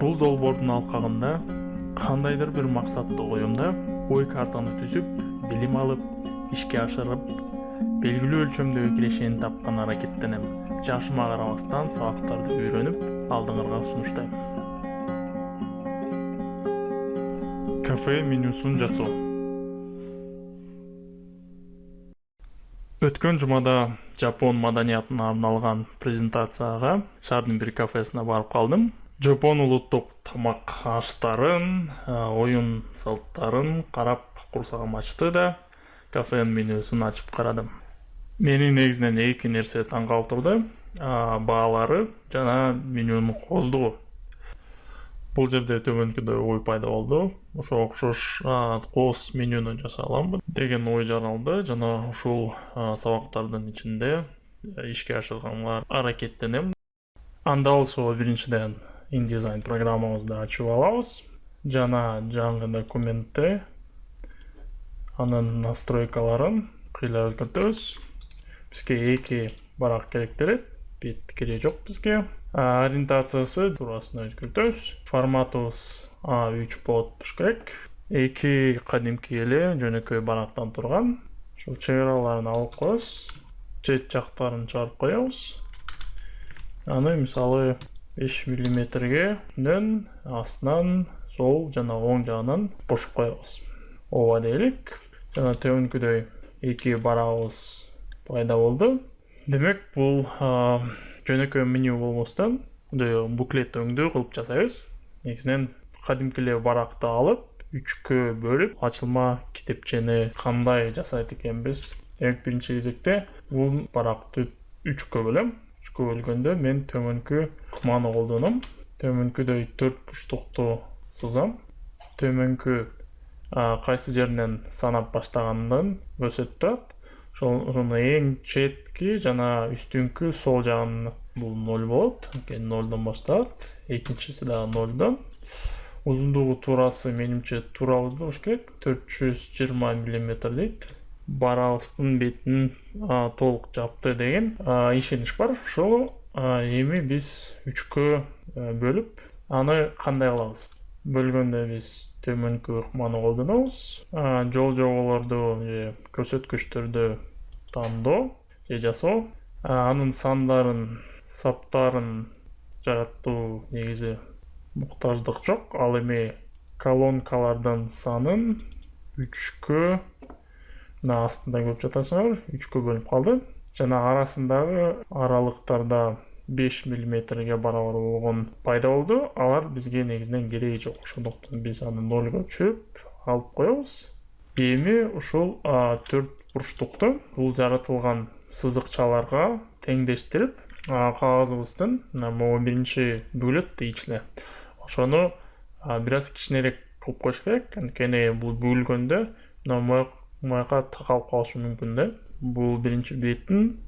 Бул долбоордун алкагында кандайдыр бир максаттуу коюмда ой картаны түзүп, билим алып, ишке ашырып, белгилүү өлчөмдөгү кирешени тапкан аракеттенем. Жашыма карабастан сабактарды үйрөнүп, алдыңарга сунуштайм. Кафе менюсун жасоо. Өткөн жумада Жапон маданиятына арналган презентацияга шаардын бир кафесине барып калдым. Жапон улуттук тамак аштарын, оюн салттарын карап курсагым ачты да, кафенин менюсун ачып карадым. Мени негизинен эки нерсе таң калтырды: баалары жана менюнун кооздугу. Бул жерде төмөнкүдөй ой пайда болду. Ошого окшош кооз менюну жасай аламбы деген ой жаралды жана ушул сабактардын ичинде ишке ашырганга аракеттенем. Анда болсо биринчиден InDesign программабызды ачып алабыз жана жаңы документте анын настройкаларын кыйла өзгөртөбүз. Бизге эки барак керектелет, бет кереги жок бизге. Ориентациясы туурасына өзгөртөбүз. Форматыбыз A3 болуш керек. Эки кадимки эле жөнөкөй барактан турган. Ушул чыгараларын алып коебуз. Чет жактарын чыгарып коебуз. Аны мисалы 5 мм нөн астынан сол жана оң жагынан кошуп коебуз. Ооба дейlik. Жана төмөнкүдөй эки барабыз пайда болду. Демек, бул жөнөкөй меню болбостон буклет өңдүү кылып жасайбыз. Негизинен кадимки эле баракты алып, 3кө бөлүп, ачылма китепчени кандай жасайт экенбиз. Демек, биринчи кезекте бул баракты 3кө бөлөм. 3кө бөлгөндө мен төмөнкү ыкманы колдоном. Төмөнкүдөй 4 бурчтукту сызам. Төмөнкү кайсы жеринен санап баштагандан көрсөтүп турат. Ошону эң четки жана үстүңкү сол жагын бул 0 болот. 0дон башталат. Экинчиси дагы 0дон. Узундугу туурасы менимче туура болуш керек. 420 мм дейт. Барабыздын бетин толук жапты деген ишенич бар. Ошол эми биз 3кө бөлүп, аны кандай кылабыз? Бөлгөндө биз төмөнкү ыкманы колдонобуз. Жол жоболорду же көрсөткүчтөрдү тандоо же жасоо. Анын сандарын, саптарын жараттуу негизи муктаждык жок. Ал эми колонкалардын санын 3кө мына астында көрүп жатасыңар, 3кө бөлүп калды. Жана арасындагы аралыктарда 5 мм барабар болгон пайда болду. Алар бизге негизинен кереги жок. Ошондуктан биз аны 0го түшүрүп алып коебуз. Эми ушул 4 бурчтукту бул жаратылган сызыкчаларга теңдештирип, кагазыбыздын могу биринчи бөлөт ийичиле. Ошону бир аз кичинерээк кылып коюш керек. Анткени бул бөлгөндө мояка такалып калышы мүмкүн да. Бул биринчи беттин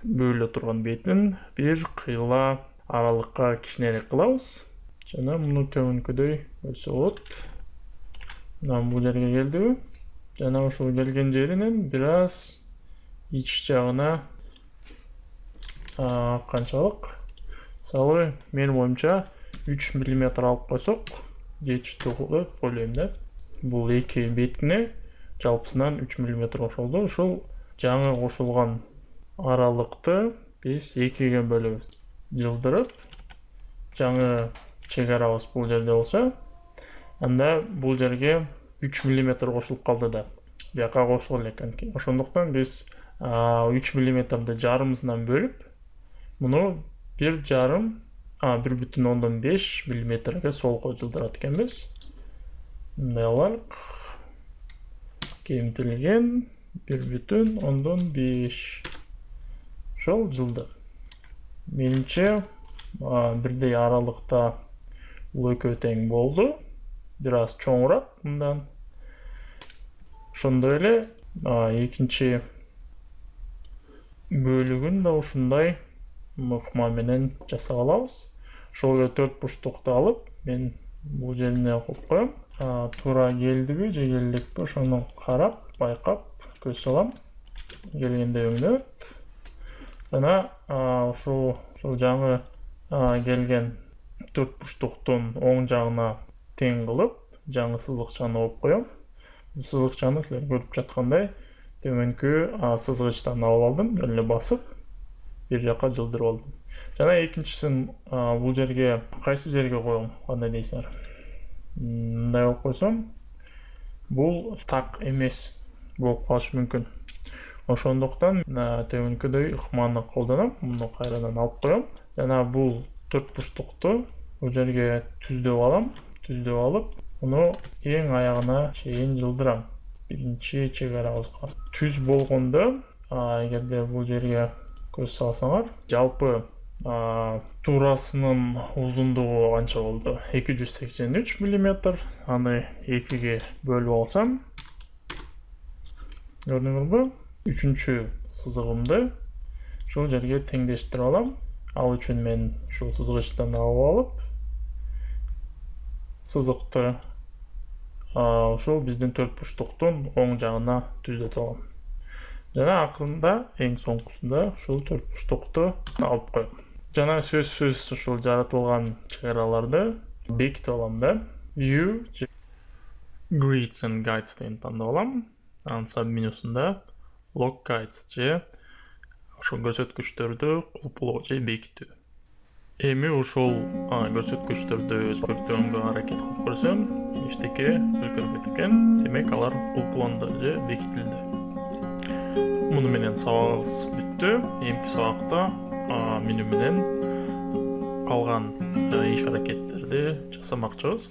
бөлө турган бетин бир кыйла аралыкка кичинерээк кылабыз. Жана муну төмөнкүдөй көрсө болот. Мына бул жерге келдиби? Жана ушул келген жеринен бир аз ич жагына канчалык? Мисалы, менин оюмча 3 мм алып койсок, жетиштүү деп ойлойм да. Бул эки бетине жалпысынан 3 мм кошулду. Ушул жаңы кошулган аралыкты биз экиге бөлөбүз. Жылдырып, жаңы чек-арабыз бул жерде болсо, анда бул жерге 3 мм кошулуп калды да. Бияка кошулган элек. Ошондуктан биз 3 мм жарымысынан бөлүп, муну 1,5 мм солго жылдырат экенбиз. Мындай алайык. Кемтилген 1,5 ошол жылдыр. Менимче бирдей аралыкта бул экөө тең болду. Бир аз чоңураак мындан. Ошондой эле экинчи бөлүгүн да ушундай ыкма менен жасап алабыз. Ошол 4 бурчтукту алып, мен бул жерине коюп коем. Туура келдиби же келдикпи ошону карап, байкап көз салам. Келгенде өңдөт. Жана ушул жаңы келген төрт бурчтуктун оң жагына тең кылып жаңы сызыкчаны алып коем. Бул сызыкчаны силер көрүп жаткандай төмөнкү сызгычтан алып алдым, эле басып бир жака жылдырып алдым. Жана экинчисин бул жерге кайсы жерге коем, кандай дейсиңер? Мындай алып койсом, бул так эмес болуп калышы мүмкүн. Ошондуктан төмөнкүдөй ыкманы колдонуп, муну кайрадан алып коем. Жана бул төрт бурчтукту бул жерге түздөп алам. Түздөп алып, муну эң аягына чейин жылдырам. Биринчи чек арабызга. Түз болгондо, эгерде бул жерге көз салсаңар, жалпы туурасынын узундугу канча болду? 283 мм. Аны 2ге бөлүп алсам, көрдүңүзбү? Үчүнчү сызыгымды ушул жерге теңдештирип алам. Ал үчүн мен ушул сызгычтан алып алып, сызыкты ушул биздин төрт бурчтуктун оң жагына түзөтүп алам. Жана акырында эң соңкусунда ушул төрт бурчтукту алып коем. Жана сөзсүз ушул жаратылган чыгараларды бекитип алам да. View Grids and Guides деген тандап алам. Анын саб менюсунда Log Guides же ошол көрсөткүчтөрдү кулпулоо же бекитүү. Эми ушул көрсөткүчтөрдү өзгөртүүгө аракет кылып көрсөм, эчтеке өзгөрбөйт экен. Демек алар кулпуланды же бекитилди. Муну менен сабагыбыз бүттү. Эмки сабакта меню менен калган иш аракеттерди жасамакчыбыз.